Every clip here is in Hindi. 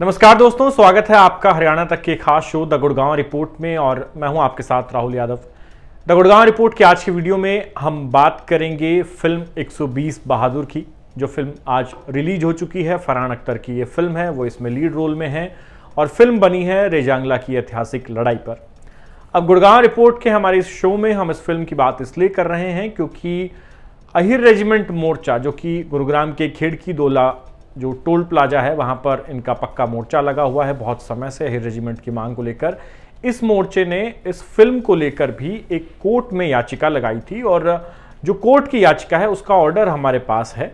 नमस्कार दोस्तों, स्वागत है आपका हरियाणा तक के खास शो द गुड़गांव रिपोर्ट में और मैं हूं आपके साथ राहुल यादव। द गुड़गांव रिपोर्ट की आज की वीडियो में हम बात करेंगे फिल्म 120 बहादुर की, जो फिल्म आज रिलीज हो चुकी है। फरहान अख्तर की ये फिल्म है, वो इसमें लीड रोल में है और फिल्म बनी है रेजांगला की ऐतिहासिक लड़ाई पर। अब गुड़गांव रिपोर्ट के हमारे इस शो में हम इस फिल्म की बात इसलिए कर रहे हैं क्योंकि अहिर रेजिमेंट मोर्चा, जो कि गुरुग्राम के खेड़की दोला जो टोल प्लाजा है वहां पर इनका पक्का मोर्चा लगा हुआ है बहुत समय से अहिर रेजिमेंट की मांग को लेकर। इस मोर्चे ने इस फिल्म को लेकर भी एक कोर्ट में याचिका लगाई थी और जो कोर्ट की याचिका है उसका ऑर्डर हमारे पास है।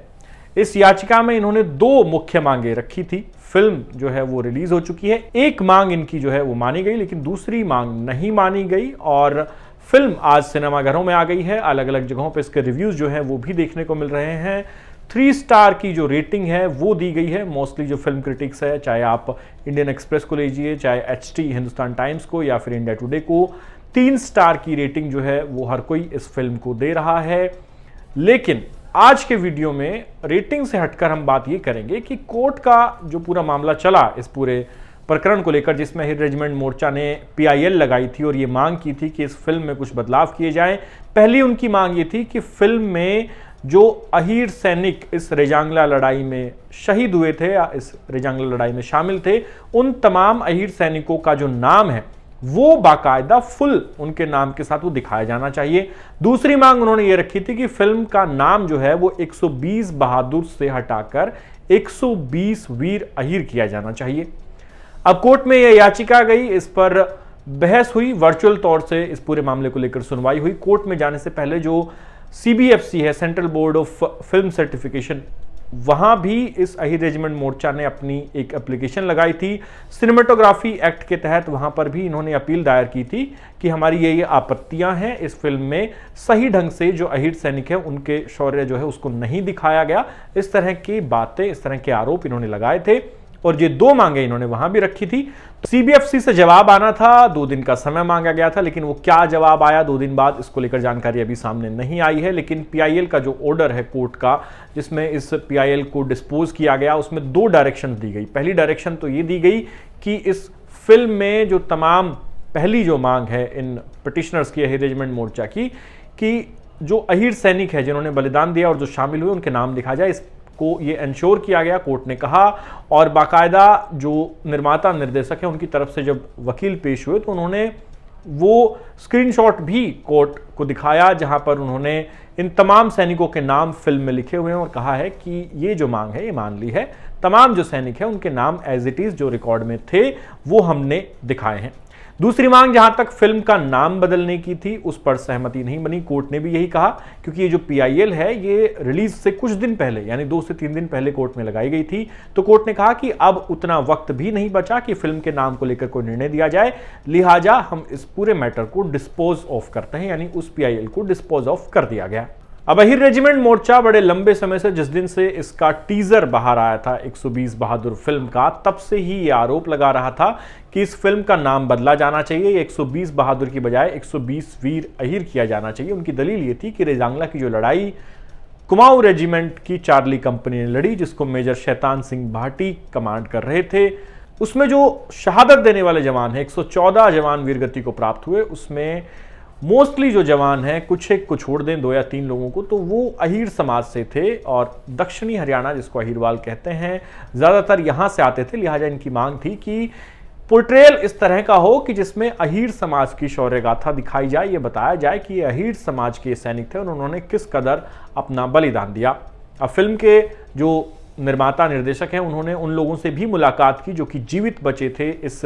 इस याचिका में इन्होंने दो मुख्य मांगे रखी थी। फिल्म जो है वो रिलीज हो चुकी है, एक मांग इनकी जो है वो मानी गई, लेकिन दूसरी मांग नहीं मानी गई और फिल्म आज सिनेमाघरों में आ गई है। अलग अलग जगहों पर इसके रिव्यूज जो हैं वो भी देखने को मिल रहे हैं। 3 स्टार की जो रेटिंग है वो दी गई है। मोस्टली जो फिल्म क्रिटिक्स है, चाहे आप इंडियन एक्सप्रेस को लीजिए, चाहे HT हिंदुस्तान टाइम्स को या फिर इंडिया टुडे को, 3 स्टार की रेटिंग जो है वो हर कोई इस फिल्म को दे रहा है। लेकिन आज के वीडियो में रेटिंग से हटकर हम बात ये करेंगे कि कोर्ट का जो पूरा मामला चला इस पूरे प्रकरण को लेकर, जिसमें अहिर रेजिमेंट मोर्चा ने PIL लगाई थी और ये मांग की थी कि इस फिल्म में कुछ बदलाव किए जाएं। पहली उनकी मांग ये थी कि फिल्म में जो अहिर सैनिक इस रेजांगला लड़ाई में शहीद हुए थे या इस रेजांगला लड़ाई में शामिल थे, उन तमाम अहिर सैनिकों का जो नाम है वो बाकायदा फुल उनके नाम के साथ वो दिखाया जाना चाहिए। दूसरी मांग उन्होंने ये रखी थी कि फिल्म का नाम जो है वो 120 बहादुर से हटाकर 120 वीर अहिर किया जाना चाहिए। अब कोर्ट में यह याचिका गई, इस पर बहस हुई, वर्चुअल तौर से इस पूरे मामले को लेकर सुनवाई हुई। कोर्ट में जाने से पहले जो CBFC है, central board of film certification, वहां भी इस अहिर रेजिमेंट मोर्चा ने अपनी एक एप्लीकेशन लगाई थी सिनेमेटोग्राफी एक्ट के तहत। वहां पर भी इन्होंने अपील दायर की थी कि हमारी ये आपत्तियां हैं, इस फिल्म में सही ढंग से जो अहिर सैनिक है उनके शौर्य जो है उसको नहीं दिखाया गया। इस तरह की बातें, इस तरह के आरोप इन्होंने लगाए थे और ये दो मांगे इन्होंने वहां भी रखी थी। CBFC से जवाब आना था, 2 दिन का समय मांगा गया था, लेकिन वो क्या जवाब आया 2 दिन बाद, इसको लेकर जानकारी अभी सामने नहीं आई है। लेकिन PIL का जो ऑर्डर है कोर्ट का, जिसमें इस PIL को डिस्पोज किया गया, उसमें 2 डायरेक्शन दी गई। पहली डायरेक्शन तो ये दी गई कि इस फिल्म में जो तमाम पहली जो मांग है इन पिटिशनर्स की, अहिर रेजिमेंट मोर्चा की, कि जो अहिर सैनिक है जिन्होंने बलिदान दिया और जो शामिल हुए उनके नाम लिखा जाए, को ये इंश्योर किया गया, कोर्ट ने कहा। और बाकायदा जो निर्माता निर्देशक है उनकी तरफ से जब वकील पेश हुए तो उन्होंने वो स्क्रीनशॉट भी कोर्ट को दिखाया जहां पर उन्होंने इन तमाम सैनिकों के नाम फिल्म में लिखे हुए हैं और कहा है कि ये जो मांग है ये मान ली है। तमाम जो सैनिक है उनके नाम एज इट इज जो रिकॉर्ड में थे वो हमने दिखाए हैं। दूसरी मांग जहां तक फिल्म का नाम बदलने की थी उस पर सहमति नहीं बनी। कोर्ट ने भी यही कहा, क्योंकि ये जो PIL है ये रिलीज से कुछ दिन पहले यानी 2 से 3 दिन पहले कोर्ट में लगाई गई थी। तो कोर्ट ने कहा कि अब उतना वक्त भी नहीं बचा कि फिल्म के नाम को लेकर कोई निर्णय दिया जाए, लिहाजा हम इस पूरे मैटर को डिस्पोज ऑफ करते हैं, यानी उस PIL को डिस्पोज ऑफ कर दिया गया। अब अहिर रेजिमेंट मोर्चा बड़े लंबे समय से, जिस दिन से इसका टीजर बाहर आया था 120 बहादुर फिल्म का, तब से ही ये आरोप लगा रहा था कि इस फिल्म का नाम बदला जाना चाहिए, 120 बहादुर की बजाय 120 वीर अहिर किया जाना चाहिए। उनकी दलील ये थी कि रेजांगला की जो लड़ाई कुमाऊं रेजिमेंट की चार्ली कंपनी ने लड़ी, जिसको मेजर शैतान सिंह भाटी कमांड कर रहे थे, उसमें जो शहादत देने वाले जवान हैं 114 जवान वीरगति को प्राप्त हुए, उसमें मोस्टली जो जवान हैं, कुछ एक को छोड़ दें 2 या 3 लोगों को, तो वो अहिर समाज से थे और दक्षिणी हरियाणा जिसको अहिरवाल कहते हैं ज़्यादातर यहाँ से आते थे। लिहाजा इनकी मांग थी कि पोर्ट्रेयल इस तरह का हो कि जिसमें अहिर समाज की शौर्य गाथा दिखाई जाए, ये बताया जाए कि ये अहिर समाज के सैनिक थे और उन्होंने किस कदर अपना बलिदान दिया। अब फिल्म के जो निर्माता निर्देशक हैं उन्होंने उन लोगों से भी मुलाकात की जो कि जीवित बचे थे इस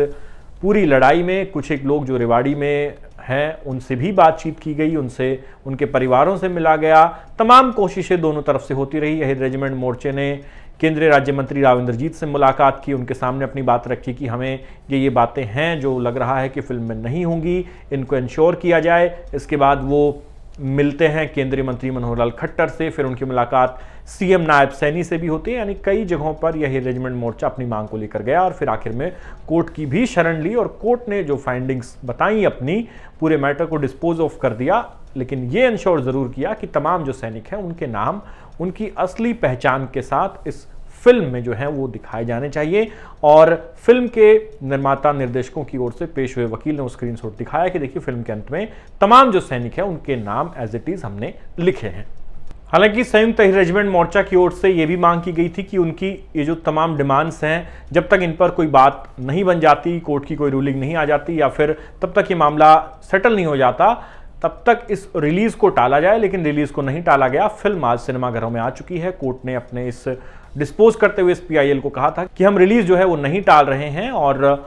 पूरी लड़ाई में। कुछ एक लोग जो रेवाड़ी में हैं उनसे भी बातचीत की गई, उनसे उनके परिवारों से मिला गया। तमाम कोशिशें दोनों तरफ से होती रही। अहिर रेजिमेंट मोर्चे ने केंद्रीय राज्य मंत्री राव इंद्रजीत से मुलाकात की, उनके सामने अपनी बात रखी कि हमें ये बातें हैं जो लग रहा है कि फिल्म में नहीं होंगी, इनको इंश्योर किया जाए। इसके बाद वो मिलते हैं केंद्रीय मंत्री मनोहर लाल खट्टर से, फिर उनकी मुलाकात CM नायब सैनी से भी होती है। यानी कई जगहों पर यह रेजिमेंट मोर्चा अपनी मांग को लेकर गया और फिर आखिर में कोर्ट की भी शरण ली और कोर्ट ने जो फाइंडिंग्स बताई अपनी, पूरे मैटर को डिस्पोज ऑफ कर दिया। लेकिन ये इंश्योर जरूर किया कि तमाम जो सैनिक हैं उनके नाम उनकी असली पहचान के साथ इस फिल्म में जो है वो दिखाए जाने चाहिए। और फिल्म के निर्माता निर्देशकों की ओर से पेश हुए वकील ने वो स्क्रीनशॉट दिखाया कि देखिए फिल्म के अंत में तमाम जो सैनिक हैं उनके नाम एज इट इज हमने लिखे हैं। हालांकि संयुक्त रेजिमेंट मोर्चा की ओर से यह भी मांग की गई थी कि उनकी ये जो तमाम डिमांड्स हैं, जब तक इन पर कोई बात नहीं बन जाती, कोर्ट की कोई रूलिंग नहीं आ जाती या फिर तब तक ये मामला सेटल नहीं हो जाता, तब तक इस रिलीज को टाला जाए। लेकिन रिलीज को नहीं टाला गया। फिल्म आज सिनेमाघरों में आ चुकी है। कोर्ट ने अपने इस डिस्पोज करते हुए इस PIL को कहा था कि हम रिलीज जो है वो नहीं टाल रहे हैं और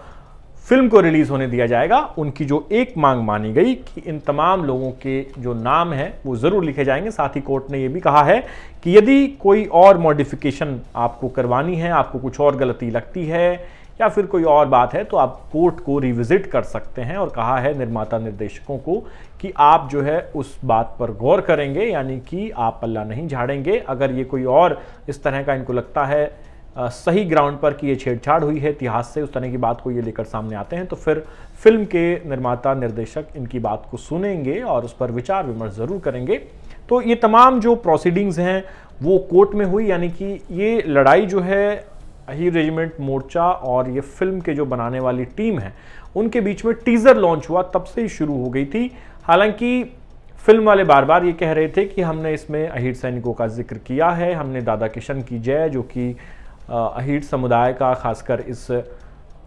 फिल्म को रिलीज होने दिया जाएगा। उनकी जो एक मांग मानी गई कि इन तमाम लोगों के जो नाम है वो जरूर लिखे जाएंगे। साथ ही कोर्ट ने यह भी कहा है कि यदि कोई और मॉडिफिकेशन आपको करवानी है, आपको कुछ और गलती लगती है या फिर कोई और बात है, तो आप कोर्ट को रिविजिट कर सकते हैं। और कहा है निर्माता निर्देशकों को कि आप जो है उस बात पर गौर करेंगे, यानी कि आप पल्ला नहीं झाड़ेंगे। अगर ये कोई और इस तरह का इनको लगता है सही ग्राउंड पर कि ये छेड़छाड़ हुई है इतिहास से, उस तरह की बात को ये लेकर सामने आते हैं, तो फिर फिल्म के निर्माता निर्देशक इनकी बात को सुनेंगे और उस पर विचार विमर्श जरूर करेंगे। तो ये तमाम जो प्रोसीडिंग्स हैं वो कोर्ट में हुई, यानी कि ये लड़ाई जो है अहीर रेजिमेंट मोर्चा और ये फिल्म के जो बनाने वाली टीम है उनके बीच में टीजर लॉन्च हुआ तब से ही शुरू हो गई थी। हालांकि फिल्म वाले बार बार ये कह रहे थे कि हमने इसमें अहीर सैनिकों का जिक्र किया है, हमने दादा किशन की जय जो कि अहीर समुदाय का, खासकर इस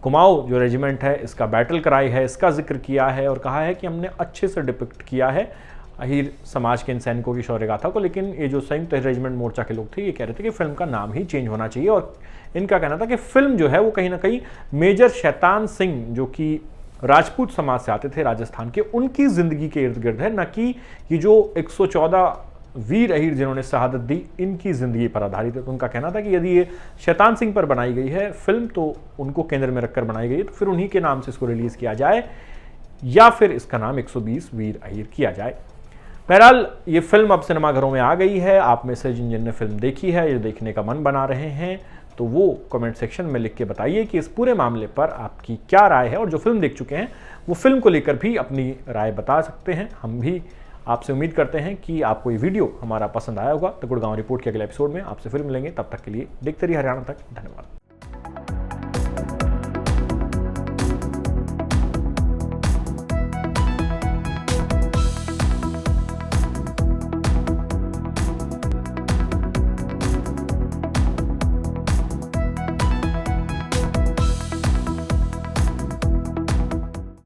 कुमाऊं जो रेजिमेंट है इसका बैटल कराई है, इसका जिक्र किया है और कहा है कि हमने अच्छे से डिपिक्ट किया है अहीर समाज के इन सैनिकों की शौर्य गाथा को। लेकिन ये जो संयुक्त रेजिमेंट मोर्चा के लोग थे ये कह रहे थे कि फिल्म का नाम ही चेंज होना चाहिए और इनका कहना था कि फिल्म जो है वो कहीं ना कहीं मेजर शैतान सिंह जो कि राजपूत समाज से आते थे राजस्थान के, उनकी जिंदगी के इर्द गिर्द है, न कि ये जो 114 वीर अहीर जिन्होंने शहादत दी इनकी जिंदगी पर आधारित है। तो उनका कहना था कि यदि ये शैतान सिंह पर बनाई गई है फिल्म तो उनको केंद्र में रखकर बनाई गई है, तो फिर उन्हीं के नाम से इसको रिलीज किया जाए या फिर इसका नाम 120 वीर अहीर किया जाए। बहरहाल ये फिल्म अब सिनेमाघरों में आ गई है। आप में से जिन ने फिल्म देखी है या देखने का मन बना रहे हैं तो वो कमेंट सेक्शन में लिख के बताइए कि इस पूरे मामले पर आपकी क्या राय है। और जो फिल्म देख चुके हैं वो फिल्म को लेकर भी अपनी राय बता सकते हैं। हम भी आपसे उम्मीद करते हैं कि आपको ये वीडियो हमारा पसंद आया होगा। तो गुड़गांव रिपोर्ट के अगले एपिसोड में आपसे फिर मिलेंगे। तब तक के लिए देखते रहिए हरियाणा तक। धन्यवाद।